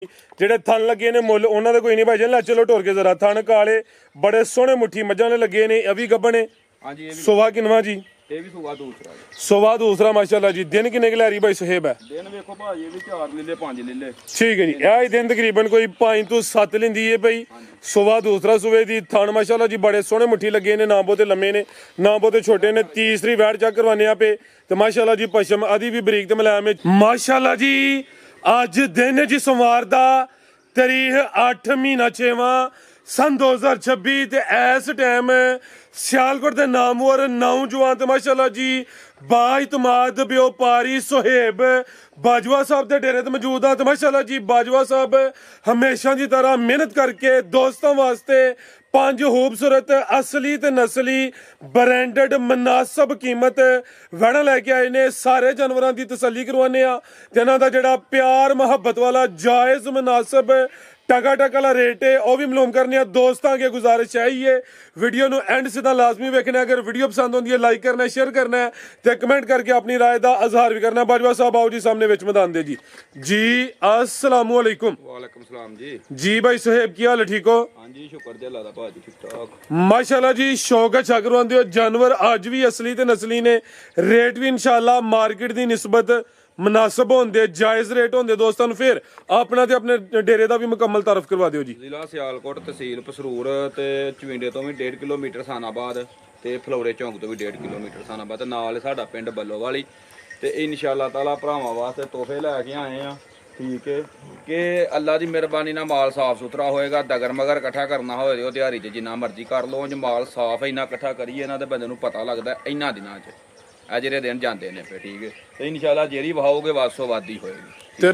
ਜਿਹੜੇ ਥਣ ਲੱਗੇ ਨੇ ਮੁੱਲ ਉਹਨਾਂ ਦੇ ਕੋਈ ਨਹੀਂ ਭਾਈ ਜਾਨ। ਲੈ ਚਲੋ ਢੋਰ ਕੇ ਜ਼ਰਾ ਥਣ ਕਾਲੇ ਬੜੇ ਸੋਹਣੇ ਮੁੱਠੀ ਮੱਝਾਂ ਨੇ ਲੱਗੇ ਨੇ। ਇਹ ਵੀ ਗੱਭਣੇ ਹਾਂਜੀ ਇਹ ਵੀ ਸੋਵਾ ਕਿਨਵਾ ਜੀ? ਇਹ ਵੀ ਸੁਬਾ ਦੂਸਰਾ ਜੀ। ਸੋਵਾ ਦੂਸਰਾ ਮਾਸ਼ਾਅੱਲਾ ਜੀ। ਦਿਨ ਕਿੰਨੇ ਗਲੈਰੀ ਭਾਈ ਸੁਹੇਬ ਹੈ? ਦਿਨ ਵੇਖੋ ਭਾਜੀ ਇਹ ਵੀ 4 ਲੀਲੇ 5 ਲੀਲੇ ਠੀਕ ਹੈ ਜੀ। ਇਹ ਦਿਨ ਤਕਰੀਬਨ ਕੋਈ 5 ਤੋਂ 7 ਲੈਂਦੀ ਹੈ ਭਾਈ। ਸੋਵਾ ਦੂਸਰਾ ਸੂਵੇ ਦੀ ਥਣ ਮਾਸ਼ਾਅੱਲਾ ਜੀ ਬੜੇ ਸੋਹਣੇ ਮੁੱਠੀ ਲੱਗੇ ਨੇ। ਨਾ ਬਹੁਤੇ ਲੰਮੇ ਨੇ ਨਾ ਬਹੁਤੇ ਛੋਟੇ ਨੇ। ਤੀਸਰੀ ਵੈਟ ਚੈੱਕ ਕਰਵਾਨੇ ਆ ਪੇ ਤੇ ਮਾਸ਼ਾਅੱਲਾ ਜੀ ਪਸ਼ਮ ਆਦੀ ਵੀ ਬਰੀਕ ਤੇ ਮੁਲਾਇਮ ਹੈ ਮਾਸ਼ਾਅੱਲਾ ਜੀ। ਅੱਜ ਦਿਨ ਜੀ ਸੋਮਵਾਰ ਦਾ ਤਾਰੀਖ 8 ਮਹੀਨਾ 6ਵਾਂ सन 2026 ਤੇ ਇਸ ਟਾਈਮ ਸਿਆਲਕੋਟ ਦੇ ਨਾਮਵਰ ਨੌਜਵਾਨ ਤੇ ਮਾਸ਼ਾਅੱਲਾ ਜੀ ਬਾਇਤਮਾਦ ਵਪਾਰੀ ਸੁਹੇਬ ਬਾਜਵਾ ਸਾਹਿਬ ਦੇ ਡੇਰੇ ਤੇ ਮੌਜੂਦ ਆ। ਤੇ ਮਾਸ਼ਾਅੱਲਾ ਜੀ ਬਾਜਵਾ ਸਾਹਿਬ ਹਮੇਸ਼ਾ ਦੀ ਤਰ੍ਹਾਂ ਮਿਹਨਤ ਕਰਕੇ ਦੋਸਤਾਂ ਵਾਸਤੇ 5 ਖੂਬਸੂਰਤ ਅਸਲੀ ਤੇ ਨਸਲੀ ਬ੍ਰਾਂਡਡ ਮਨਾਸਬ ਕੀਮਤ ਵੜਾ ਲੈ ਕੇ ਆਏ ਨੇ। ਸਾਰੇ ਜਾਨਵਰਾਂ ਦੀ ਤਸੱਲੀ ਕਰਵਾਉਂਦੇ ਆ ਤੇ ਇਹਨਾਂ ਦਾ ਜਿਹੜਾ ਪਿਆਰ ਮੁਹੱਬਤ ਵਾਲਾ ਜਾਇਜ਼ ਮਨਾਸਬ टका वाला रेट है वह भी मालूम करने दोस्तों के गुजारिश चाहिए वीडियो नु एंड सीधा लाजमी वेखना। अगर वीडियो पसंद होती है लाइक करना है शेयर करना है तो कमेंट करके अपनी राय का इजहार भी करना। बाजवा साहब आओ जी सामने विच मैदान दे जी। जी अस्सलाम वालेकुम। वालेकुम सलाम जी। जी भाई सुहेब की हाल है? ठीक हो? हाँ जी शुक्र जी अल्लाह दा भाजी ठीक ठाक माशाल्लाह जी। शौक अच्छा करवाते हो जानवर अज भी असली ते नस्ली ने। रेट भी इंशाल्लाह मार्केट की निस्बत मुनासिब होंगे जायज़ रेट होंगे दोस्तों। फिर अपना ते अपने डेरे का भी मुकम्मल तारफ करवा दिओ जी। ਜ਼ਿਲ੍ਹਾ ਸਿਆਲਕੋਟ ਤਹਿਸੀਲ ਪਸਰੂਰ ਤੇ ਚਵਿੰਡੇ ਤੋਂ ਵੀ 1.5 ਕਿਲੋਮੀਟਰ ਸਾਨਾਬਾਦ ਤੇ ਫਲੋਰੇ ਚੌਂਕ ਤੋਂ ਵੀ 1.5 ਕਿਲੋਮੀਟਰ ਸਾਨਾਬਾਦ ਨਾਲ ਸਾਡਾ ਪਿੰਡ ਬੱਲੋਵਾਲੀ। ਤੇ ਇਨਸ਼ਾਅੱਲਾ ਤਾਲਾ ਭਰਾਵਾਂ ਵਾਸਤੇ ਤੋਹਫੇ ਲੈ ਕੇ ਆਏ ਆ। ਠੀਕ ਹੈ ਕਿ ਅੱਲਾ ਦੀ ਮਿਹਰਬਾਨੀ ਨਾਲ ਮਾਲ ਸਾਫ ਸੁਥਰਾ ਹੋਏਗਾ। ਦਗਰ ਮਗਰ ਇਕੱਠਾ ਕਰਨਾ ਹੋਵੇ ਉਹ ਦਿਹਾੜੀ 'ਚ ਜਿੰਨਾ ਮਰਜ਼ੀ ਕਰ ਲਓ। ਜੇ ਮਾਲ ਸਾਫ ਇੰਨਾ ਇਕੱਠਾ ਕਰੀਏ ਇਹਨਾਂ ਦੇ ਬੰਦੇ ਨੂੰ ਪਤਾ ਲੱਗਦਾ ਇੰਨਾ ਦਿਨਾਂ 'ਚ ਆ ਜਿਹੜੇ ਦਿਨ ਜਾਂਦੇ ਨੇ। ਫਿਰ ਠੀਕ ਹੈ ਤੇ ਇਨਸ਼ਾਅੱਲਾ ਜਿਹੜੀ ਵਹਾਓਗੇ ਵਾਸੋ ਵਾਦੀ ਹੋਏਗੀ। ਤੇ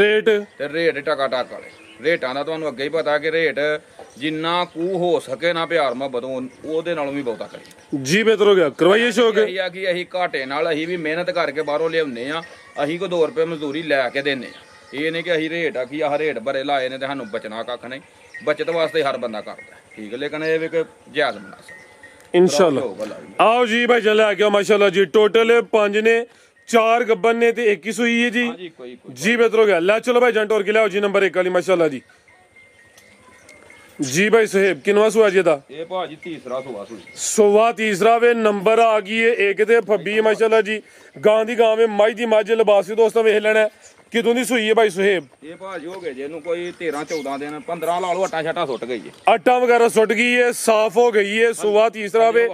ਰੇਟ ਟਕਾ ਟਕ ਵਾਲੇ ਰੇਟਾਂ ਦਾ ਤੁਹਾਨੂੰ ਅੱਗੇ ਹੀ ਪਤਾ ਕਿ ਰੇਟ ਜਿੰਨਾ ਕੁ ਹੋ ਸਕੇ ਨਾ ਪਿਆਰ ਮੁਹੱਬਤ ਉਹਦੇ ਨਾਲੋਂ ਵੀ ਬਹੁਤਾ ਕਰੀ ਜੀ। ਬਿਹਤਰ ਹੋ ਗਿਆ ਕਰਵਾਈਏ ਸ਼ੌਕ। ਇਹ ਆ ਕਿ ਅਸੀਂ ਘਾਟੇ ਨਾਲ ਅਸੀਂ ਵੀ ਮਿਹਨਤ ਕਰਕੇ ਬਾਹਰੋਂ ਲਿਆਉਂਦੇ ਆ। ਅਸੀਂ ਕੋ 2 ਰੁਪਏ ਮਜ਼ਦੂਰੀ ਲੈ ਕੇ ਦਿੰਦੇ ਆ। ਇਹ ਨਹੀਂ ਕਿ ਅਸੀਂ ਰੇਟ ਆ ਕਿ ਆਹ ਰੇਟ ਭਰੇ ਲਾਏ ਨੇ ਤੇ ਸਾਨੂੰ ਬਚਣਾ ਕੱਖ ਨਹੀਂ। ਬਚਤ ਵਾਸਤੇ ਹਰ ਬੰਦਾ ਕਰਦਾ ਠੀਕ ਹੈ ਲੇਕਿਨ ਇਹ ਵੀ ਕਿ ਜਾਇਜ਼ ਮੁਨਾਸਬ इंशाल्लाह। आओ जी भाई चल आके माशाल्लाह जी। टोटल 5 ने 4 गब्बन ने ते 1 ही सुई है जी। जी बेहतर हो गया। ला चलो भाई जंट और के लाओ जी नंबर 1 वाली माशाल्लाह जी। जी भाई सुहेब किनवा सुआ जी दा? ये भाजी तीसरा सुआ सुई। सुआ तीसरा वे नंबर आ गई है 1 ते फब्बी माशाल्लाह जी। गां दी गां में मज दी मज लिबास भी दोस्तों वेख लेना कितों दी सुई है भाई सुहेब? ये भाजी हो गए जे नु कोई 13 14 दिन 15 ला लो आटा छाटा सुट गई है। आटा वगैरह सुट गई है साफ हो गई है। सुआ तीसरा वे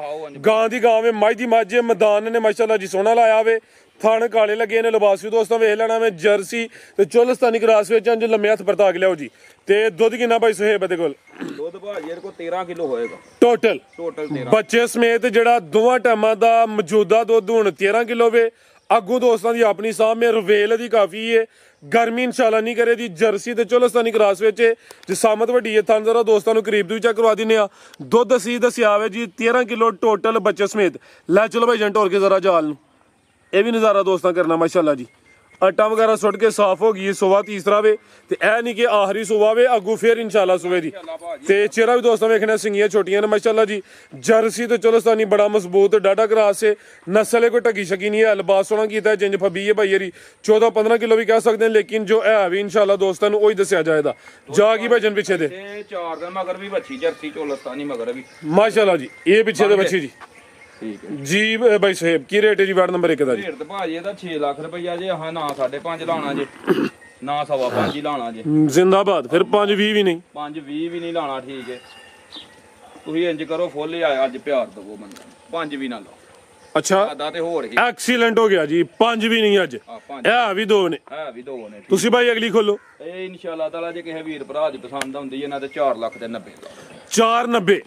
गां दी गां में मज दी मज मैदान ने माशाल्लाह जी सोना लाया वे। थण काले लगे ने लिबास भी दोस्तों वेख लेना में जर्सी ते चोलस्तानी क्रॉस विच जो लम्मे हथ परता के लियाओ जी। ते दुध कितना भाई सुहेब दे कोल? दुध भाजी को 13 किलो होएगा टोटल 13 बच्चे समेत जेड़ा दोवां टाइमां दा मौजूदा दुध हुण 13 किलो वे। अगू दोस्तों की अपनी साहब में रवेल दी काफ़ी है। गर्मी इंशाल्लाह नहीं करे दी। जर्सी ते चोलस्तानी क्रॉस विच जिसामत वड्डी है। थन जरा दोस्तों को करीब भी चेक करवा दिने आ। दुध असी दस्सिया वे जी 13 किलो टोटल बच्चे समेत। लै चलो भाई जंट होर के जरा जाल ये भी नज़ारा दोस्तों करना माशाल्लाह जी। आटा वगैरह सुट के साफ हो गई है। सुबह तीसरा वे ते ऐ नहीं कि आखिरी सुबह वे अगू फिर इंशाल्लाह सुबह दी। ते चेहरा भी दोस्तों वेखना सिंगियां छोटियां ने माशाल्लाह जी। जर्सी ते चोलस्तानी बड़ा मजबूत डाटा क्रॉस है। नस्ल कोई ढकी शकी नहीं है। लिबास सोना कीता है जिंज फबी है भाई यरी 14-15 किलो भी कह सकते हैं लेकिन जो है भी इंशाल्लाह दोस्तों वही दसिया जाएगा। जागी भाई जन पिछे दे 4 दिन मगर भी बच्ची जर्सी चोलस्तानी मगर भी माशाल्लाह जी। ये पिछे दे बच्ची जी ठीक है जी। भाई साहब की रेट है जी वार्ड नंबर 1 ਦਾ ਜੀ? ਰੇਟ ਤੇ ਭਾਜੀ ਇਹਦਾ 6 ਲੱਖ ਰੁਪਈਆ ਜੇ ਹਾਂ ਨਾ 5.5 ਲਾਣਾ ਜੇ ਨਾ 5.5 ਹੀ ਲਾਣਾ ਜੇ। ਜ਼ਿੰਦਾਬਾਦ। ਫਿਰ 5-20 ਵੀ ਨਹੀਂ 5-20 ਵੀ ਨਹੀਂ ਲਾਣਾ ਠੀਕ ਹੈ। ਤੁਸੀਂ ਇੰਜ ਕਰੋ ਫੁੱਲ ਆਇਆ ਅੱਜ ਪਿਆਰ ਦਵੋ ਬੰਦਾ 5 ਵੀ ਨਾ ਲਾਓ। अच्छा ਆਦਾ ਤੇ ਹੋਰ ਹੀ एक्सीलेंट हो गया जी। 5 भी नहीं अज है भी 2 ने ਹੈ ਵੀ 2 ਨੇ। ਤੁਸੀਂ ਭਾਈ ਅਗਲੀ ਖੋਲੋ। ਇਹ ਇਨਸ਼ਾਅੱਲਾ ਤਾਲਾ ਜੇ ਕਿਸੇ ਵੀਰ ਭਰਾ ਦੀ ਪਸੰਦ ਆਉਂਦੀ ਇਹਨਾਂ ਤੇ 4 ਲੱਖ ਤੇ 90 ਦਾ 490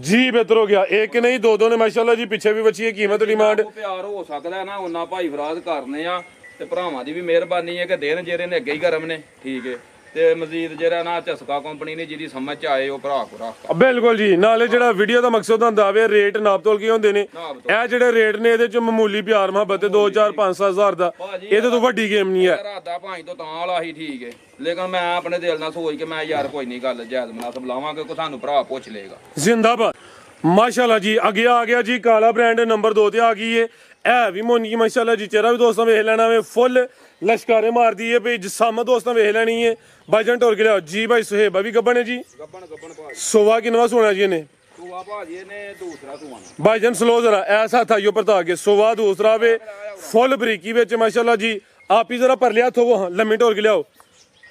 जी। बेहतर हो गया। एक नहीं 2 ने माशाल्लाह जी। पीछे भी बची है कीमत डिमांड ਪਿਆਰ ਹੋ ਸਕਦਾ ਨਾ ਉਹਨਾਂ ਭਾਈ ਫਰਾਦ ਕਰਨੇ ਆ ਤੇ ਭਰਾਵਾਂ ਦੀ ਵੀ ਮਿਹਰਬਾਨੀ ਹੈ ਕਿ ਦਿਨ ਜਿਹੜੇ ਨੇ ਅੱਗੇ ਹੀ ਗਰਮ ਨੇ ਠੀਕ ਹੈ। ਤੇ ਮਜ਼ੀਦ ਜਿਹੜਾ ਨਾ ਝਸਕਾ ਕੰਪਨੀ ਨੇ ਜਿਹਦੀ ਸਮਝ ਚ ਆਏ ਉਹ ਭਰਾ ਕੋ ਰੱਖਤਾ ਬਿਲਕੁਲ ਜੀ। ਨਾਲੇ ਜਿਹੜਾ ਵੀਡੀਓ ਦਾ ਮਕਸਦ ਹੁੰਦਾ ਵੇ ਰੇਟ ਨਾਪ ਤੋਲ ਕੀ ਹੁੰਦੇ ਨੇ। ਇਹ ਜਿਹੜੇ ਰੇਟ ਨੇ ਇਹਦੇ ਚ ਮਾਮੂਲੀ ਪਿਆਰ ਮੁਹੱਬਤ 2-4-5-7 ਹਜ਼ਾਰ ਦਾ ਇਹਦੇ ਤੋਂ ਵੱਡੀ ਗੇਮ ਨਹੀਂ ਹੈ। ਰਾਦਾ ਭਾਈ ਤੋਂ ਤਾਂ ਵਾਲਾ ਹੀ ਠੀਕ ਹੈ ਲੇਕਿਨ ਮੈਂ ਆਪਣੇ ਦਿਲ ਨਾਲ ਸੋਚ ਕੇ ਮੈਂ ਯਾਰ ਕੋਈ ਨਹੀਂ ਗੱਲ ਜਾਇਜ਼ ਮੁਨਾਸਬ ਲਾਵਾਂਗੇ ਕੋ ਸਾਨੂੰ ਭਰਾ ਪੁੱਛ ਲੇਗਾ। ਜ਼ਿੰਦਾਬਾਦ। ਮਾਸ਼ਾਅੱਲਾ ਜੀ ਅੱਗੇ ਆ ਗਿਆ ਜੀ ਕਾਲਾ ਬ੍ਰਾਂਡ ਨੰਬਰ 2 ਤੇ ਆ ਗਈ ਏ ਇਹ ਵੀ ਮੋਨੀ ਮਾਸ਼ਾਅੱਲਾ ਜੀ ਚਿਹਰਾ ਵੀ ਦੋਸਤਾਂ ਵੇਖ ਲੈਣਾ ਵੇ ਫੁੱਲ ਲਸ਼ਕਾਰੇ ਮਾਰਦੀ ਏ ਵੀ ਜਿਸਮ ਦੋਸਤਾਂ ਵੇਖ ਲੈਣੀ ਏ ਬਾਜਨ ਟੋਰ ਕੇ ਲਿਆਓ ਜੀ ਭਾਈ ਸੁਹੇਬ ਵੀ ਗੱਬਣ ਹੈ ਜੀ ਗੱਬਣ ਭਾਜੀ ਸੋਵਾ ਕਿੰਨਵਾ ਸੋਣਾ ਜੀ ਇਹਨੇ ਸੂਆ ਭਾਜੀ ਇਹਨੇ ਦੂਸਰਾ ਸੂਆ ਭਾਈਜਨ ਸਲੋ ਜ਼ਰਾ ਐਸਾ ਥਾਈਓ ਪਰਤਾ ਕੇ ਸੋਵਾ ਦੂਸਰਾ ਵੇ ਫੁੱਲ ਬਰੀਕੀ ਵਿੱਚ ਮਾਸ਼ਾਅੱਲਾ ਜੀ ਆਪ ਹੀ ਜ਼ਰਾ ਪਰ ਲਿਆ ਥੋ ਲੰਮੀ ਟੋਰ ਕੇ ਲਿਆਓ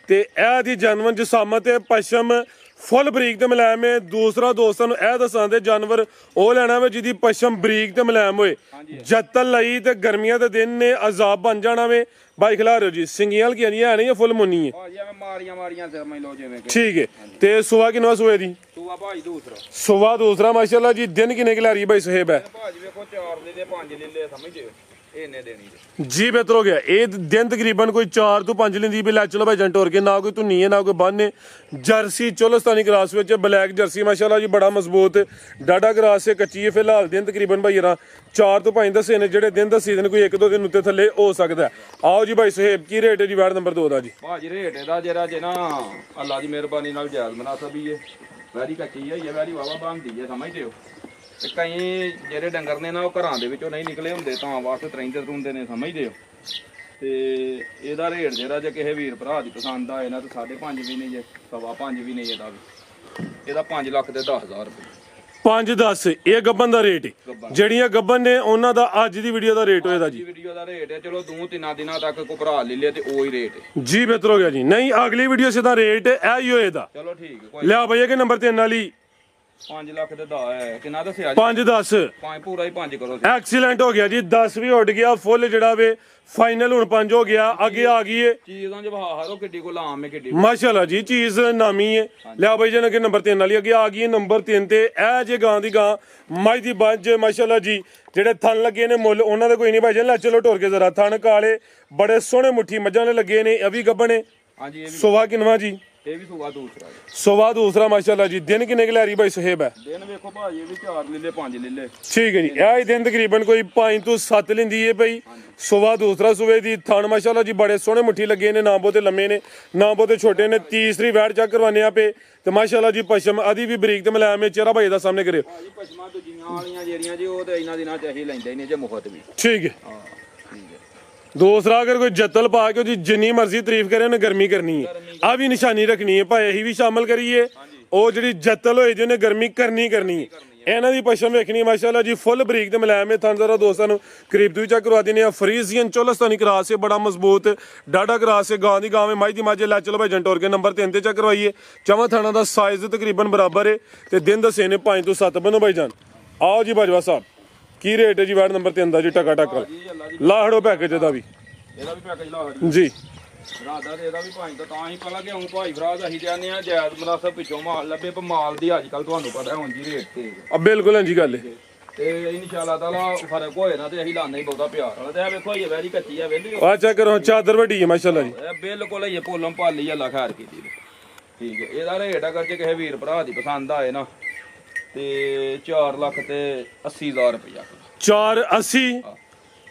ਤੇ ਇਹ ਦੀ ਜਨਮਨ ਜਸਾਮਤ ਤੇ ਪਸ਼ਮ ਫੁੱਲ ਬਰੀਕ ਤੇ ਮੁਲਾਇਮ ਹੈ ਦੂਸਰਾ ਦੋਸਤਾਂ ਨੂੰ ਇਹ ਦੱਸਾਂ ਦੇ ਜਾਨਵਰ ਉਹ ਲੈਣਾ ਵੇ ਜਿਹਦੀ ਪਸ਼ਮ ਬਰੀਕ ਤੇ ਮੁਲਾਇਮ ਹੋਏ ਜੱਤਲ ਲਈ ਤੇ ਗਰਮੀਆਂ ਦੇ ਦਿਨ ਨੇ ਅਜ਼ਾਬ ਬਣ ਜਾਣਾ ਵੇ ਬਾਈ ਖਿਲਾ ਰਹੇ ਹੋ ਜੀ ਸਿੰਗੀਆਂ ਕੀ ਨਹੀਂ ਹੈ ਨਹੀਂ ਫੁੱਲ ਮੁੰਨੀ ਹੈ ਭਾਜੀ ਐਵੇਂ ਮਾਰੀਆਂ ਸਮਝ ਲਓ ਜਿਵੇਂ ਠੀਕ ਹੈ ਤੇ ਸੁਵਾ ਕਿੰਨਾ ਸੂਏ ਦੀ ਸੂਆ ਭਾਜੀ ਦੂਸਰਾ ਸੁਵਾ ਦੂਸਰਾ ਮਾਸ਼ਾਅੱਲਾ ਜੀ ਦਿਨ ਕਿੰਨੇ ਕਿ ਲੈ ਰਹੀ ਬਾਈ ਸੁਹੇਬ ਹੈ ਭਾਜੀ ਵੇਖੋ 4 ਦੇ 5 ਲੈ ਸਮਝਦੇ ਇਹਨੇ ਦੇਣੀ ਜੀ ਬਿਹਤਰ ਹੋ ਗਿਆ ਇਹ ਦਿਨ ਤਕਰੀਬਨ ਕੋਈ 4 ਤੋਂ 5 ਲੈਂਦੀ ਵੀ ਲੈ ਚਲੋ ਭਾਈ ਜੰਟੋਰ ਕੇ ਨਾ ਕੋਈ ਧੁੰਨੀ ਹੈ ਨਾ ਕੋਈ ਬੰਨ ਹੈ ਜਰਸੀ ਚੋਲਸਤਾਨੀ ਕਰਾਸ ਵਿੱਚ ਬਲੈਕ ਜਰਸੀ ਮਾਸ਼ਾਅੱਲਾ ਜੀ ਬੜਾ ਮਜ਼ਬੂਤ ਡਾਡਾ ਕਰਾਸ ਹੈ ਕੱਚੀ ਹੈ ਫਿਲਹਾਲ ਦਿਨ ਤਕਰੀਬਨ ਭਾਈ ਯਾਰਾ 4 ਤੋਂ 5 ਦੱਸੇ ਨੇ ਜਿਹੜੇ ਦਿਨ ਦੱਸੀ ਦਿਨ ਕੋਈ 1-2 ਦਿਨ ਉੱਤੇ ਥੱਲੇ ਹੋ ਸਕਦਾ ਆਓ ਜੀ ਭਾਈ ਸੁਹੇਬ ਕੀ ਰੇਟ ਹੈ ਜੀ ਵਾਰਡ ਨੰਬਰ 2 ਦਾ ਜੀ ਭਾਜੀ ਰੇਟ ਇਹਦਾ ਜਿਹੜਾ ਜੇ ਨਾ ਅੱਲਾ ਦੀ ਮਿਹਰਬਾਨੀ ਨਾਲ ਜਾਇਜ਼ ਮੁਨਾਸਬ ਹੀ ਹੈ ਵੈਰੀ ਕੱਚੀ ਹੈ ਵੈਰੀ ਵਾਵਾ ਬਣਦੀ ਹੈ ਸਮਝਦੇ ਹੋ ਤੇ ਕਈ ਜਿਹੜੇ ਡੰਗਰ ਨੇ ਨਾ ਉਹ ਘਰਾਂ ਦੇ ਵਿੱਚੋਂ ਨਹੀਂ ਨਿਕਲੇ ਹੁੰਦੇ ਤਾਂ ਵਾਸਤੇ ਤਰੰਦੇ ਤਰੁੰਦੇ ਨੇ ਸਮਝਦੇ ਹੋ ਤੇ ਇਹਦਾ ਰੇਟ ਜਿਹੜਾ ਜੇ ਕਿਸੇ ਵੀਰ ਭਰਾ ਦੀ ਪਸੰਦ ਆਏ ਨਾ ਤਾਂ 5.5 ਵੀ ਨਹੀਂ ਜੇ 5.5 ਵੀ ਨਹੀਂ ਇਹਦਾ 5 ਲੱਖ ਤੇ 10,000 ਰੁਪਏ 5-10 ਇਹ ਗੱਬਨ ਦਾ ਰੇਟ ਹੈ ਜਿਹੜੀਆਂ ਗੱਬਨ ਨੇ ਉਹਨਾਂ ਦਾ ਅੱਜ ਦੀ ਵੀਡੀਓ ਦਾ ਰੇਟ ਹੋਏਦਾ ਜੀ ਵੀਡੀਓ ਦਾ ਰੇਟ ਹੈ ਚਲੋ 2-3 ਦਿਨਾਂ ਤੱਕ ਕੋ ਭਰਾ ਲੈ ਲਿਆ ਤੇ ਉਹੀ ਰੇਟ ਹੈ ਜੀ ਬਿਹਤਰ ਹੋ ਗਿਆ ਜੀ ਨਹੀਂ ਅਗਲੀ ਵੀਡੀਓ ਸਿੱਧਾ ਰੇਟ ਇਹ ਹੀ ਹੋਏਦਾ ਚਲੋ ਠੀਕ ਹੈ ਲਿਆ ਭਈਆ ਕਿ ਨੰਬਰ 3 ਵਾਲੀ 5 ਲੱਖ ਤੇ 10 ਹੈ ਕਿੰਨਾ ਦੱਸਿਆ 5-10 ਪੂਰਾ ਹੀ 5 ਕਰੋ ਐਕਸੀਲੈਂਟ ਹੋ ਗਿਆ ਜੀ 10 ਵੀ ਉੱਡ ਗਿਆ ਫੁੱਲ ਜਿਹੜਾ ਵੇ ਫਾਈਨਲ ਹੁਣ 5 ਹੋ ਗਿਆ ਅੱਗੇ ਆ ਗਈ ਏ ਚੀਜ਼ਾਂ ਜਵਾ ਹਾਰੋ ਕਿੱਡੀ ਕੋ ਲਾਮ ਹੈ ਕਿੱਡੀ ਮਾਸ਼ਾਅੱਲਾ ਜੀ ਚੀਜ਼ ਨਾਮੀ ਹੈ ਲਿਆ ਬਾਈ ਜਨ ਕਿ ਨੰਬਰ 3 ਵਾਲੀ ਅੱਗੇ ਆ ਗਈ ਨੰਬਰ 3 ਤੇ ਇਹ ਜੇ ਗਾਂ ਦੀ ਗਾਂ ਮੱਝ ਦੀ ਬੱਜ ਮਾਸ਼ਾਅੱਲਾ ਜੀ ਜਿਹੜੇ ਥਣ ਲੱਗੇ ਨੇ ਮੁੱਲ ਉਹਨਾਂ ਦੇ ਕੋਈ ਨਹੀਂ ਭਾਈ ਜਨ ਲੈ ਚਲੋ ਢੋਰ ਕੇ ਜ਼ਰਾ ਥਣ ਕਾਲੇ ਬੜੇ ਸੋਹਣੇ ਮੁੱਠੀ ਮੱਝਾਂ ਨੇ ਲੱਗੇ ਨੇ ਇਹ ਵੀ ਗੱਬਣੇ ਹਾਂਜੀ ਇਹ ਵੀ ਸੋਵਾ ਕਿਨਵਾ ਜੀ ਇਹ ਵੀ ਸੂਆ ਦੂਸਰਾ ਸੋਵਾ ਦੂਸਰਾ ਮਾਸ਼ਾਅੱਲਾ ਜੀ ਦਿਨ ਕਿੰਨੇ ਕਿ ਲੈ ਰਹੀ ਬਾਈ ਸੁਹੇਬ ਹੈ ਦਿਨ ਵੇਖੋ ਭਾਜੀ ਇਹ ਵੀ 4 ਲੈ 5 ਲੈ ਠੀਕ ਹੈ ਜੀ ਇਹ ਦਿਨ ਤਕਰੀਬਨ ਕੋਈ 5 ਤੋਂ 7 ਲੈਂਦੀ ਹੈ ਭਾਈ ਸੋਵਾ ਦੂਸਰਾ ਸੂਵੇ ਦੀ ਥਣ ਮਾਸ਼ਾਅੱਲਾ ਜੀ ਬੜੇ ਸੋਹਣੇ ਮੁੱਠੀ ਲੱਗੇ ਨੇ ਨਾ ਬਹੁਤੇ ਲੰਮੇ ਨੇ ਨਾ ਬਹੁਤੇ ਛੋਟੇ ਨੇ ਤੀਸਰੀ ਵੈਟ ਚੈੱਕ ਕਰਵਾਨੇ ਆਪੇ ਤੇ ਮਾਸ਼ਾਅੱਲਾ ਜੀ ਪਸ਼ਮ ਆਦੀ ਵੀ ਬਰੀਕ ਤੇ ਮੁਲਾਇਮ ਹੈ ਚਿਹਰਾ ਭਾਈ ਦਾ ਸਾਹਮਣੇ ਕਰਿਓ ਭਾਜੀ ਪਸ਼ਮਾਂ ਦੂਜੀਆਂ ਵਾਲੀਆਂ ਜਿਹੜੀਆਂ ਜੀ ਉਹ ਤੇ ਇਹਨਾਂ ਦਿਨਾਂ ਚ ਅਸੀਂ ਲੈਂਦੇ ਹੀ ਨਹੀਂ ਜੇ ਮੁਫਤ ਵੀ ਠੀਕ ਹੈ ਹਾਂ ਠੀਕ ਹੈ ਦੂਸਰਾ ਅਗਰ ਕੋਈ ਜੱਤਲ ਪਾ ਕੇ ਉਹਦੀ ਜਿੰਨੀ ਮਰਜ਼ੀ ਤਾਰੀਫ ਕਰੇ ਉਹਨੇ ਗਰਮੀ ਕਰਨੀ ਹੈ ਆ ਵੀ ਨਿਸ਼ਾਨੀ ਰੱਖਣੀ ਹੈ ਭਾਈ ਅਸੀਂ ਵੀ ਸ਼ਾਮਲ ਕਰੀਏ ਉਹ ਜਿਹੜੀ ਜੱਤਲ ਹੋਏ ਜੀ ਉਹਨੇ ਗਰਮੀ ਕਰਨੀ ਹੈ ਇਹਨਾਂ ਦੀ ਪਸ਼ਮ ਵੇਖਣੀ ਮਾਸ਼ਾਅੱਲਾ ਜੀ ਫੁੱਲ ਬਰੀਕ ਤੇ ਮੁਲਾਇਮ ਹੈ ਥਣ ਜ਼ਰਾ ਦੋਸਤਾਂ ਨੂੰ ਕਰੀਬ ਤੋਂ ਚੈੱਕ ਕਰਵਾ ਦਿੰਦੇ ਆ ਫਰੀਜ਼ੀਅਨ ਚੋਲਸਤਾਨੀ ਕਰਾਸ ਹੈ ਬੜਾ ਮਜ਼ਬੂਤ ਡਾਡਾ ਕਰਾਸ ਹੈ ਗਾਂ ਦੀ ਗਾਂ ਮੱਝ ਦੀ ਮੱਝ ਲੈ ਚਲੋ ਭਾਈ ਜੰਟੋਰ ਕੇ ਨੰਬਰ 3 ਤੇ ਚੈੱਕ ਕਰਵਾਈਏ ਚਵਾਂ ਥਾਣਾ ਦਾ ਸਾਈਜ਼ ਤਕਰੀਬਨ ਬਰਾਬਰ ਹੈ ਤੇ ਦਿਨ ਦੱਸੇ ਨੇ 5 ਤੋਂ 7 ਬਨੋ ਭਾਈ ਜਾਨ ਆਓ ਜੀ ਬਾਜਵਾ ਸਾਹਿਬ ਕੀ ਰੇਟ ਹੈ ਜੀ ਵਾਰਡ ਨੰਬਰ 3 ਦਾ ਜੀ ਟਕਾ ਲਾਹੜੋ ਪੈਕੇਜ ਦਾ ਵੀ ਇਹਦਾ ਵੀ ਪੈਕੇਜ ਲਾ ਜੀ ਰਾਦਾ ਤੇ ਇਹਦਾ ਵੀ ਭਾਈ ਤਾਂ ਹੀ ਪਹਿਲਾਂ ਕਿ ਹੁਣ ਭਾਈ ਫਰਾਜ਼ ਅਸੀਂ ਜਾਂਦੇ ਆ ਜਾਇਜ਼ ਮੁਨਾਸਬ ਪਿੱਛੋਂ ਮਾਲ ਲੱਭੇ ਪਰ ਮਾਲ ਦੀ ਅੱਜ ਕੱਲ ਤੁਹਾਨੂੰ ਪਤਾ ਹੁਣ ਜੀ ਰੇਟ ਤੇ ਆ ਬਿਲਕੁਲ ਹਾਂਜੀ ਗੱਲ ਹੈ ਤੇ ਇਨਸ਼ਾਅੱਲਾ ਤਾਲਾ ਫਰਕ ਹੋਏ ਨਾ ਤੇ ਅਸੀਂ ਲਾਣੇ ਹੀ ਬਹੁਤਾ ਪਿਆਰ ਵਾਲਾ ਤੇ ਇਹ ਵੇਖੋ ਇਹ ਵੈਰੀ ਕੱਚੀ ਆ ਵੇਲੀ ਆ ਚੈੱਕ ਕਰੋ ਚਾਦਰ ਵੱਡੀ ਹੈ ਮਾਸ਼ਾਅੱਲਾ ਜੀ ਇਹ ਬਿਲਕੁਲ ਇਹ ਭੋਲਮ ਭਾਲੀ ਅੱਲਾ ਖੈਰ ਕੀਤੀ ਠੀਕ ਹੈ ਇਹਦਾ ਰੇਟ ਅਗਰ ਜੇ ਕਿਸੇ ਵੀਰ ਭਰਾ ਦੀ ਪਸੰਦ ਆਏ ਨਾ ਤੇ 4 ਲੱਖ ਤੇ 80,000 ਰੁਪਇਆ 480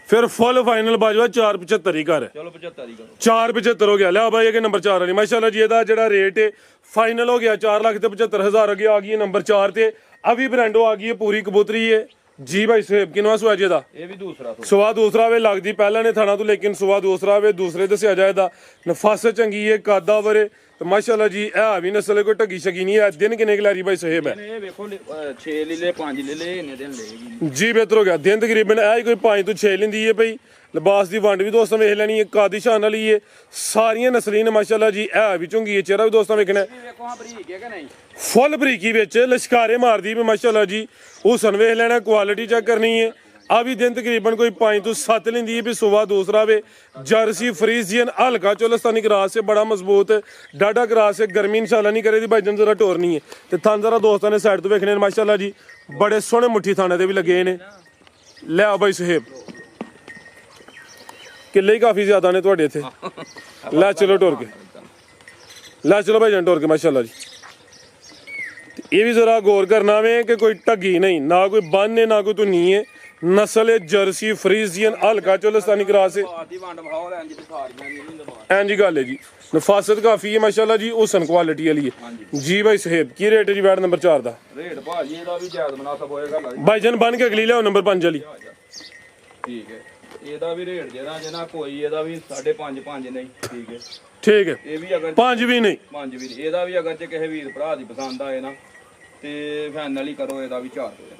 ਫਿਰ ਫੁੱਲ ਫਾਈਨਲ ਬਾਜਵਾ 475 ਹੀ ਕਰ ਚਲੋ 75 ਹੀ ਕਰੋ 475 ਹੋ ਗਿਆ ਲਿਆ ਬਾਈ ਇਹ ਨੰਬਰ 4 ਵਾਲੀ ਮਾਸ਼ਾਅੱਲਾ ਜੀ ਇਹਦਾ ਜਿਹੜਾ ਰੇਟ ਹੈ ਫਾਈਨਲ ਹੋ ਗਿਆ 4 ਲੱਖ ਤੇ 75,000 ਅੱਗੇ ਆ ਗਈ ਹੈ ਨੰਬਰ 4 ਤੇ ਅਵੀ ਬ੍ਰਾਂਡੋ ਆ ਗਈ ਹੈ ਪੂਰੀ ਕਬੂਤਰੀ ਹੈ ਜੀ ਭਾਈ ਸੁਹੇਬ ਕਿਨਵਾ ਸੁਆਜੇ ਦਾ ਇਹ ਵੀ ਦੂਸਰਾ ਸੁਆ ਦੂਸਰਾ ਵੇ ਲੱਗਦੀ ਪਹਿਲਾਂ ਨੇ ਥਾਣਾ ਤੋਂ ਲੇਕਿਨ ਸੁਆ ਦੂਸਰਾ ਵੇ ਦੂਸਰੇ ਦੱਸਿਆ ਜਾਏਦਾ ਨਫਾਸ ਚੰਗੀ ਹੈ ਕਾਦਾ ਵਰੇ ਤੇ ਮਾਸ਼ਾਅੱਲਾ ਜੀ ਇਹ ਵੀ ਨਸਲ ਕੋਈ ਢੱਗੀ ਸ਼ਗੀ ਨਹੀਂ ਹੈ ਦਿਨ ਕਿੰਨੇ ਖਿਲਾਰੀ ਭਾਈ ਸੁਹੇਬ ਹੈ ਇਹ ਵੇਖੋ 6 ਲੈ 5 ਲੈ ਇਹਨੇ ਦਿਨ ਲਏਗੀ ਜੀ ਬਿਹਤਰ ਹੋ ਗਿਆ ਦਿਨ ਤਕਰੀਬਨ ਇਹ ਕੋਈ 5 ਤੋਂ 6 ਲੈਂਦੀ ਹੈ ਭਾਈ ਲਿਬਾਸ ਦੀ ਵੰਡ ਵੀ ਦੋਸਤਾਂ ਵੇਖ ਲੈਣੀ ਹੈ ਕਾਦੀ ਸ਼ਾਨ ਵਾਲੀ ਹੈ ਸਾਰੀਆਂ ਨਸਲੀਨ ਮਾਸ਼ਾਅੱਲਾ ਜੀ ਇਹ ਵੀ ਚੁੰਗੀ ਹੈ ਚਿਹਰਾ ਵੀ ਦੋਸਤਾਂ ਵੇਖਣਾ ਵੇਖੋ ਹਾਂ ਬਰੀਕ ਹੈ ਕਿ ਨਹੀਂ ਫੁੱਲ ਬਰੀਕੀ ਵਿੱਚ ਲਸ਼ਕਾਰੇ ਮਾਰਦੀ ਵੀ ਮਾਸ਼ਾਅੱਲਾ ਜੀ ਹੁਸਨ ਵੇਖ ਲੈਣਾ ਕੁਆਲਿਟੀ ਚੈੱਕ ਕਰਨੀ ਹੈ ਆ ਵੀ ਦਿਨ ਤਕਰੀਬਨ ਕੋਈ 5 ਤੋਂ 7 ਲੈਂਦੀ ਹੈ ਵੀ ਸੁਬਾ ਦੂਸਰਾ ਵੇ ਜਰਸੀ ਫਰੀਜ਼ੀਅਨ ਹਲਕਾ ਚੋਲਸਤਾਨੀ ਕਰਾਸ ਹੈ ਬੜਾ ਮਜ਼ਬੂਤ ਡਾਡਾ ਕਰਾਸ ਹੈ ਗਰਮੀ ਇਨਸ਼ਾਅੱਲਾ ਨਹੀਂ ਕਰੇਦੀ ਭਾਈ ਜਨ ਜ਼ਰਾ ਟੋਰਨੀ ਹੈ ਤੇ ਥਣ ਜ਼ਰਾ ਦੋਸਤਾਂ ਨੇ ਸਾਈਡ ਤੋਂ ਵੇਖਣੇ ਨੇ ਮਾਸ਼ਾਅੱਲਾ ਜੀ ਬੜੇ ਸੋਹਣੇ ਮੁੱਠੀ ਥਾਣੇ ਦੇ ਵੀ ਲੱਗੇ ਨੇ ਲੈ ਆ ਭਾਈ ਸੁਹੇਬ ਕਿੱਲੇ ਹੀ ਕਾਫੀ ਜ਼ਿਆਦਾ ਨੇ ਤੁਹਾਡੇ ਇੱਥੇ ਲੈ ਚਲੋ ਟੋਰ ਕੇ ਲੈ ਚਲੋ ਭਾਈ ਜਨ ਟੋਰ ਕੇ ਮਾਸ਼ਾਅੱਲਾ ਜੀ ਇਹ ਵੀ ਜ਼ਰਾ ਗੌਰ ਕਰਨਾ ਵੇ ਕਿ ਕੋਈ ਢੱਗੀ ਨਹੀਂ ਨਾ ਕੋਈ ਬੰਨ ਹੈ ਨਾ ਕੋਈ ਧੁੰਨੀ ਹੈ ਨਸਲ ਹੈ ਜਰਸੀ ਫਰੀਜ਼ੀਅਨ ਹਲਕਾ ਚੋਲਸਤਾਨੀ ਕਰਾਸ ਹੈ ਬਾਦੀ ਵੰਡ ਭਾਉ ਲੈਣ ਜਿੱਥੇ ਸਾਰੀਆਂ ਨਹੀਂ ਹੁੰਦਾ ਐਂ ਜੀ ਗੱਲ ਹੈ ਜੀ ਨਫਾਸਤ ਕਾਫੀ ਹੈ ਮਾਸ਼ਾਅੱਲਾ ਜੀ ਹੁਸਨ ਕੁਆਲਿਟੀ ਵਾਲੀ ਹੈ ਜੀ ਭਾਈ ਸਾਹਿਬ ਕੀ ਰੇਟ ਹੈ ਜੀ ਵੈਟ ਨੰਬਰ 4 ਦਾ ਰੇਟ ਭਾਜੀ ਇਹਦਾ ਵੀ ਜਾਇਜ਼ ਮੁਨਾਸਬ ਹੋਏਗਾ ਨਾ ਜੀ। ਭਾਈਜਾਨ ਬਣ ਕੇ ਅਗਲੀ ਲਿਆਓ ਨੰਬਰ 5 ਵਾਲੀ ਠੀਕ ਹੈ ਇਹਦਾ ਵੀ ਰੇਟ ਜਿਹੜਾ ਕੋਈ ਇਹਦਾ ਵੀ 5.5 5 ਨਹੀਂ ਠੀਕ ਹੈ ਠੀਕ ਹੈ ਇਹ ਵੀ ਅਗਰ 5 ਵੀ ਨਹੀਂ 5 ਵੀ ਨਹੀਂ। ਇਹਦਾ ਵੀ ਅਗਰ ਜੇ ਕਿਸੇ ਵੀਰ ਭਰਾ ਦੀ ਪਸੰਦ ਆਏ ਨਾ ਤੇ ਫਾਈਨਲ ਹੀ ਕਰੋ ਇਹਦਾ ਵੀ 4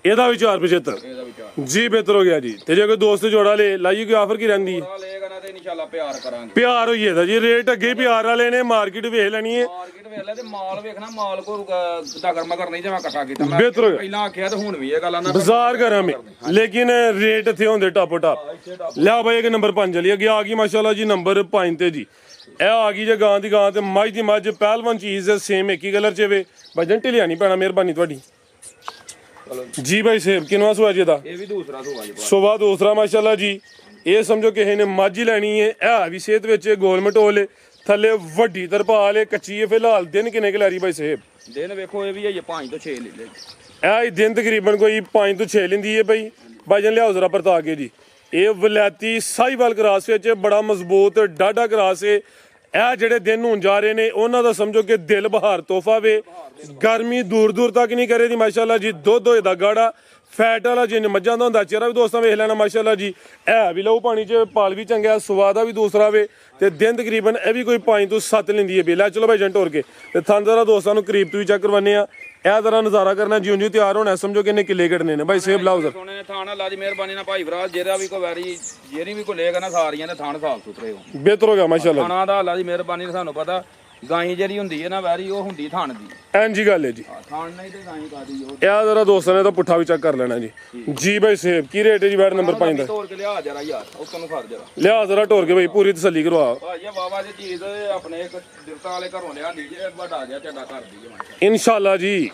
ਇਹਦਾ ਵੀ 475 ਇਹਦਾ ਵੀ 4 ਜੀ ਬਿਹਤਰ ਹੋ ਗਿਆ ਜੀ ਤੇ ਜੇ ਕੋਈ ਦੋਸਤ ਜੋੜਾ ਲੇ ਲਾਈਏ ਕੋਈ ਆਫਰ ਕੀ ਰਹਿੰਦੀ ਹੈ ਪੂਰਾ ਲਏਗਾ ਨਾ ਤੇ ਇਨਸ਼ਾਅੱਲਾ ਪਿਆਰ ਕਰਾਂਗੇ ਪਿਆਰ ਹੋਈ ਇਹਦਾ ਜੀ ਰੇਟ ਅੱਗੇ ਪਿਆਰ ਵਾਲੇ ਨੇ ਮਾਰਕੀਟ ਵੇਖ ਲੈਣੀ ਹੈ ਮਾਰਕੀਟ ਵੇਖ ਲੈ ਤੇ ਮਾਲ ਵੇਖਣਾ ਮਾਲ ਕੋ ਦਗਰ ਮਗਰ ਨਹੀਂ ਜਮਾ ਇਕੱਠਾ ਕੀਤਾ ਮੈਂ ਬਿਹਤਰ ਹੋ ਗਿਆ ਪਹਿਲਾਂ ਆਖਿਆ ਤੇ ਹੁਣ ਵੀ ਇਹ ਗੱਲ ਆਂਦਾ ਬਾਜ਼ਾਰ ਘਰਾਂ ਮੇ ਲੇਕਿਨ ਰੇਟ ਇੱਥੇ ਹੁੰਦੇ ਟਾਪੋ ਟਾਪ ਲਿਆ ਭਾਈ ਇੱਕ ਨੰਬਰ 5 ਵਾਲੀ ਅੱਗੇ ਆ ਗਈ ਮਾਸ਼ਾਅੱਲਾ ਜੀ ਨੰਬਰ 5 ਤੇ ਜੀ ਇਹ ਆ ਗਈ ਜੇ ਗਾਂ ਦੀ ਗਾਂ ਤੇ ਮੱਝ ਦੀ ਮੱਝ ਪਹਿਲਵਾਨ ਚੀਜ਼ ਸੇਮ ਇੱਕ ਹੀ ਕਲਰ ਚ ਵੇ ਭਜਨ ਢਿਲਿਆ ਨਹੀਂ ਪੈਣਾ ਮਿਹਰਬਾਨੀ ਤੁਹਾਡੀ ਚਲੋ ਜੀ ਭਾਈ ਸਾਹਿਬ ਕਿਨਵਾ ਸੁਆ ਜੀ ਦਾ ਇਹ ਵੀ ਦੂਸਰਾ ਸੁਭਾ ਜੀ ਸੁਬਾ ਦੂਸਰਾ ਮਾਸ਼ਾਅੱਲਾ ਜੀ ਇਹ ਸਮਝੋ ਕਿਸੇ ਨੇ ਮੱਝ ਹੀ ਲੈਣੀ ਹੈ ਇਹ ਵੀ ਸਿਹਤ ਵਿੱਚ ਗੋਲਮਟ ਹੋਲੇ ਥੱਲੇ ਵੱਡੀ ਤਰਪਾਲ ਹੈ ਕੱਚੀ ਹੈ ਫਿਲਹਾਲ ਦਿਨ ਕਿੰਨੇ ਕਲਾਰੀ ਭਾਈ ਸਾਹਿਬ ਦਿਨ ਵੇਖੋ ਇਹ ਵੀ ਹੈ 5 ਤੋਂ 6 ਲੈ ਲੈ ਇਹ ਹੀ ਦਿਨ ਤਕਰੀਬਨ ਕੋਈ 5 ਤੋਂ 6 ਲੈਂਦੀ ਹੈ ਭਾਈ ਭਾਈਜਨ ਲਿਆਓ ਜ਼ਰਾ ਪਰਤਾ ਕੇ ਜੀ ਇਹ ਵਲੈਤੀ ਸਾਹੀਵਾਲ ਕਰਾਸ ਵਿੱਚ ਬੜਾ ਮਜ਼ਬੂਤ ਡਾਢਾ ਕਰਾਸ ਹੈ ਇਹ ਜਿਹੜੇ ਦਿਨ ਹੁਣ ਜਾ ਰਹੇ ਨੇ ਉਹਨਾਂ ਦਾ ਸਮਝੋ ਕਿ ਦਿਲ ਬਹਾਰ ਤੋਹਫਾ ਵੇ ਗਰਮੀ ਦੂਰ ਦੂਰ ਤੱਕ ਨਹੀਂ ਕਰੇ ਦੀ ਮਾਸ਼ਾਅੱਲਾ ਜੀ ਦੁੱਧ ਹੋਏ ਦਾ ਗਾੜਾ ਫੈਟ ਵਾਲਾ ਜਿੰਨ ਮੱਝਾਂ ਦਾ ਹੁੰਦਾ ਚਿਹਰਾ ਵੀ ਦੋਸਤਾਂ ਵੇਖ ਲੈਣਾ ਮਾਸ਼ਾਅੱਲਾ ਜੀ ਇਹ ਵੀ ਲਓ ਪਾਣੀ 'ਚ ਪਾਲ ਵੀ ਚੰਗਾ ਸਵਾਦ ਆ ਵੀ ਦੂਸਰਾ ਵੇ ਤੇ ਦਿਨ ਤਕਰੀਬਨ ਇਹ ਵੀ ਕੋਈ 5 ਤੋਂ 7 ਲੈਂਦੀ ਹੈ ਬੇਲਾ ਚਲੋ ਭਾਈ ਜੰਟ ਹੋਰ ਕੇ ਤੇ ਥਾਂ ਜ਼ਰਾ ਦੋਸਤਾਂ ਨੂੰ ਕਰੀਬ ਤੋਂ ਵੀ ਚੈੱਕ ਕਰਵਾਨੇ ਆ ਇਹ ਜ਼ਰਾ ਨਜ਼ਾਰਾ ਕਰਨਾ ਜਿਉਂ ਜਿਉਂ ਤਿਆਰ ਹੋਣਾ ਸਮਝੋ ਕਿੰਨੇ ਕਿੱਲੇ ਕੱਢਨੇ ਨੇ ਭਾਈ ਸੇਬ ਲਾਓ ਜ਼ਰਾ ਸੋਨੇ ਨੇ ਥਾਣਾ ਲਾ ਦੀ ਮਿਹਰਬਾਨੀ ਨਾਲ ਭਾਈ ਫਰਾਜ਼ ਜਿਹੜਾ ਵੀ ਕੋਈ ਵੈਰੀ ਜਿਹੜੀ ਵੀ ਕੋਈ ਲੇਗਾ ਨਾ ਸਾਰੀਆਂ ਦੇ ਥਾਣ ਸਾਫ ਸੁਥਰੇ ਹੋ ਬਿਹਤਰ ਹੋ ਗਿਆ ਮਾਸ਼ਾਅੱਲਾ ਥਾਣਾ ਦਾ ਅੱਲਾ ਦੀ ਮਿਹਰਬਾਨੀ ਨਾਲ ਸਾਨੂੰ ਪਤਾ ਗਾਈ ਜਿਹੜੀ ਹੁੰਦੀ ਹੈ ਨਾ ਵੈਰੀ ਉਹ ਹੁੰਦੀ ਥਾਣ ਦੀ ਐਂ ਜੀ ਗੱਲ ਹੈ ਜੀ ਥਾਣ ਨਹੀਂ ਤੇ ਗਾਈ ਕਾਦੀ ਉਹ ਇਹ ਜ਼ਰਾ ਦੋਸਤਾਂ ਨੇ ਤਾਂ ਪੁੱਠਾ ਵੀ ਚੈੱਕ ਕਰ ਲੈਣਾ ਜੀ ਜੀ ਭਾਈ ਸੇਬ ਕੀ ਰੇਟ ਹੈ ਜੀ ਬੈਡ ਨੰਬਰ 5 ਦਾ ਤੋੜ ਕੇ ਲਿਆ ਜਰਾ ਯਾਰ ਉਹ ਤੁਹਾਨੂੰ ਫੜ ਜਰਾ ਲਿਆ ਜ਼ਰਾ ਢੋਰ ਕੇ ਭਾਈ ਪੂਰੀ ਤਸੱਲੀ ਕਰਵਾ ਭਾਈ ਇਹ ਵਾਵਾ ਦੀ ਚੀਜ਼ ਆਪਣੇ ਇੱਕ ਦਿਰਤਾ ਵਾਲੇ ਘਰੋਂ ਲਿਆ ਦੀ ਜੇ ਵੱਡਾ ਜਿਹਾ ਝੰਡਾ ਕਰਦੀ ਹੈ ਇਨਸ਼ਾਅੱਲਾ ਜੀ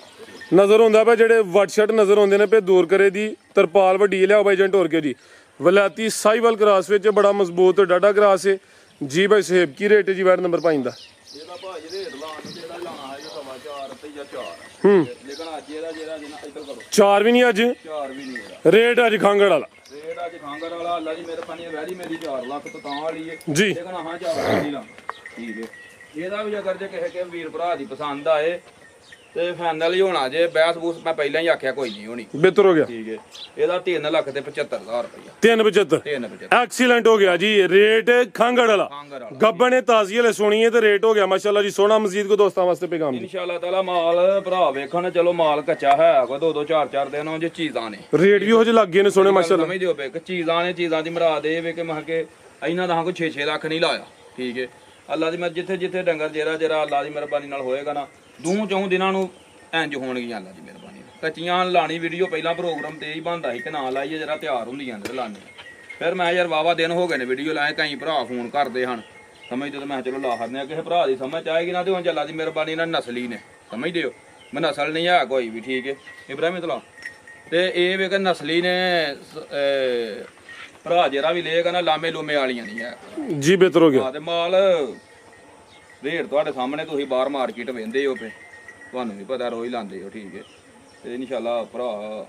ਨਜ਼ਰ ਹੁੰਦਾ ਪਿਆ ਜਿਹੜੇ ਵਟ ਸ਼ਟ ਨਜ਼ਰ ਆਉਂਦੇ ਨੇ ਪੇ ਦੂਰ ਕਰੇ ਦੀ ਤਰਪਾਲ ਵੱਡੀ ਲਿਆਓ ਬਾਈ ਜੰਟ ਹੋਰ ਕੇ ਜੀ ਵਲਾਤੀ ਸਾਈਵਲ ਕਰਾਸ ਵਿੱਚ ਬੜਾ ਮਜ਼ਬੂਤ ਡਾਡਾ ਕਰਾਸ ਹੈ ਜੀ ਭਾਈ ਸਾਹਿਬ ਕੀ ਰੇਟ ਹੈ ਜੀ ਬੈਡ ਨੰਬਰ 5 ਦਾ ਇਹਦਾ ਭਾਜੀ ਰੇਟ ਲਾਉਣ ਤੇ ਜਿਹੜਾ ਲਾਣਾ ਹੈ 4 ਰੁਪਏ 4 ਲੇਕਿਨ ਅੱਜ ਇਹਦਾ ਜਿਹੜਾ ਜਿੰਨਾ ਇੱਧਰ ਕਰੋ 4 ਵੀ ਨਹੀਂ ਅੱਜ 4 ਵੀ ਨਹੀਂ ਇਹਦਾ ਰੇਟ ਅੱਜ ਖਾਂਗੜ ਵਾਲਾ ਰੇਟ ਅੱਜ ਖਾਂਗਰ ਵਾਲਾ ਅੱਲਾ ਜੀ ਮੇਰੇ ਪਾਣੀ ਵੈਰੀ ਮੇਰੀ 4 ਲੱਖ ਤੋਂ ਤਾਂ ਵਾਲੀ ਹੈ ਜੀ ਲੇਕਿਨ ਹਾਂ 4 ਨਹੀਂ ਲਾਉਂਦਾ ਠੀਕ ਹੈ ਇਹਦਾ ਵੀ ਅਗਰ ਜੇ ਕਿਸੇ ਵੀਰ ਭਰਾ ਦੀ ਪਸੰਦ ਆਏ ਤੇ ਫਾਈਨਲ ਹੀ ਹੋਣਾ ਜੇ ਬੈਸ ਬੂਸ ਮੈਂ ਪਹਿਲਾਂ ਹੀ ਆਖਿਆ ਕੋਈ ਨਹੀਂ ਹੋਣੀ ਬਿਹਤਰ ਹੋ ਗਿਆ ਠੀਕ ਹੈ ਇਹਦਾ 3 ਲੱਖ ਤੇ 75000 ਰੁਪਇਆ 375 375 ਐਕਸੀਲੈਂਟ ਹੋ ਗਿਆ ਜੀ ਰੇਟ ਖਾਂਗੜ ਵਾਲਾ ਖਾਂਗਰ ਵਾਲਾ ਗੱਬਣ ਨੇ ਤਾਜ਼ੀ ਵਾਲੇ ਸੋਣੀ ਹੈ ਤੇ ਰੇਟ ਹੋ ਗਿਆ ਮਾਸ਼ਾਅੱਲਾ ਜੀ ਸੋਹਣਾ ਮਜ਼ੀਦ ਕੋ ਦੋਸਤਾਂ ਵਾਸਤੇ ਪੈਗਾਮ ਜੀ ਇਨਸ਼ਾਅੱਲਾ ਤਾਲਾ ਮਾਲ ਭਰਾ ਵੇਖਣ ਚਲੋ ਮਾਲ ਕੱਚਾ ਹੈ ਕੋਈ 2-2 4-4 ਦਿਨ ਉਹ ਜੇ ਚੀਜ਼ਾਂ ਨੇ ਰੇਟ ਵੀ ਉਹ ਜਿਹੇ ਲੱਗ ਗਏ ਨੇ ਸੋਹਣੇ ਮਾਸ਼ਾਅੱਲਾ ਸਮਝਦੇ ਹੋ ਪਏ ਕਿ ਚੀਜ਼ਾਂ ਨੇ ਚੀਜ਼ਾਂ ਦੀ ਮਰਾਦ ਇਹ ਵੇ ਕਿ ਮਹ ਕੇ ਇਹਨਾਂ ਦਾ ਕੋਈ 6-6 ਲੱਖ ਨਹੀਂ ਲਾਇਆ ਠੀਕ ਹੈ ਅੱਲਾ ਦੀ ਮੈਂ ਜਿੱਥੇ ਜਿੱਥੇ ਡੰਗਰ ਜਿਹੜਾ ਅੱਲਾ ਦੀ ਮਿਹਰਬਾਨੀ ਨਾਲ ਹੋਏਗਾ ਨਾ ਦੂਹ ਚੌਂ ਦਿਨਾਂ ਨੂੰ ਇੰਜ ਹੋਣਗੀਆਂ ਅੱਲਾ ਦੀ ਮਿਹਰਬਾਨੀ ਨਾਲ ਕੱਚੀਆਂ ਲਾਣੀ ਵੀਡੀਓ ਪਹਿਲਾਂ ਪ੍ਰੋਗਰਾਮ ਤੇ ਹੀ ਬਣਦਾ ਸੀ ਕਿ ਨਾ ਲਾਈਏ ਜਰਾ ਤਿਆਰ ਹੁੰਦੀਆਂ ਨੇ ਲਾਣੇ ਫਿਰ ਮੈਂ ਯਾਰ ਵਾਵਾ ਦਿਨ ਹੋ ਗਏ ਨੇ ਵੀਡੀਓ ਲਾਏ ਕਈ ਭਰਾ ਫੋਨ ਕਰਦੇ ਹਨ ਸਮਝਦੇ ਤਾਂ ਮੈਂ ਚਲੋ ਲਾ ਹਰਨੇ ਆ ਕਿਸੇ ਭਰਾ ਦੀ ਸਮਝ ਆਏਗੀ ਨਾ ਤੇ ਹੁਣ ਅੱਲਾ ਦੀ ਮਿਹਰਬਾਨੀ ਨਾਲ ਨਸਲੀ ਨੇ ਸਮਝਦੇ ਹੋ ਮੈਂ ਨਸਲ ਨਹੀਂ ਆ ਕੋਈ ਵੀ ਠੀਕ ਹੈ ਇਬਰਾਹਿਮ ਤਲਾ ਤੇ ਇਹ ਵੇ ਕਿ ਨਸਲੀ ਨੇ ਭਰਾ ਜਿਹੜਾ ਵੀ ਲਏਗਾ ਨਾ ਲਾਮੇ ਲੂਮੇ ਵਾਲੀਆਂ ਨਹੀਂ ਹੈ ਜੀ ਬਿਹਤਰ ਹੋ ਗਿਆ ਤੇ ਮਾਲ ਰੇਟ ਤੁਹਾਡੇ ਸਾਹਮਣੇ ਤੁਸੀਂ ਬਾਹਰ ਮਾਰਕੀਟ ਵੇਂਦੇ ਹੋ ਪਏ ਤੁਹਾਨੂੰ ਵੀ ਪਤਾ ਰੋਜ਼ ਲਾਉਂਦੇ ਹੋ ਠੀਕ ਹੈ ਤੇ ਇਨਸ਼ਾਅੱਲਾ ਭਰਾ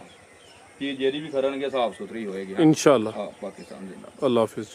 ਚੀਜ਼ ਜਿਹੜੀ ਵੀ ਕਰਨਗੇ ਸਾਫ ਸੁਥਰੀ ਹੋਏਗੀ ਇਨਸ਼ਾਅੱਲਾ ਹਾਂ ਪਾਕਿਸਤਾਨ ਦੇ ਨਾਲ ਅੱਲਾ ਹਾਫਿਜ਼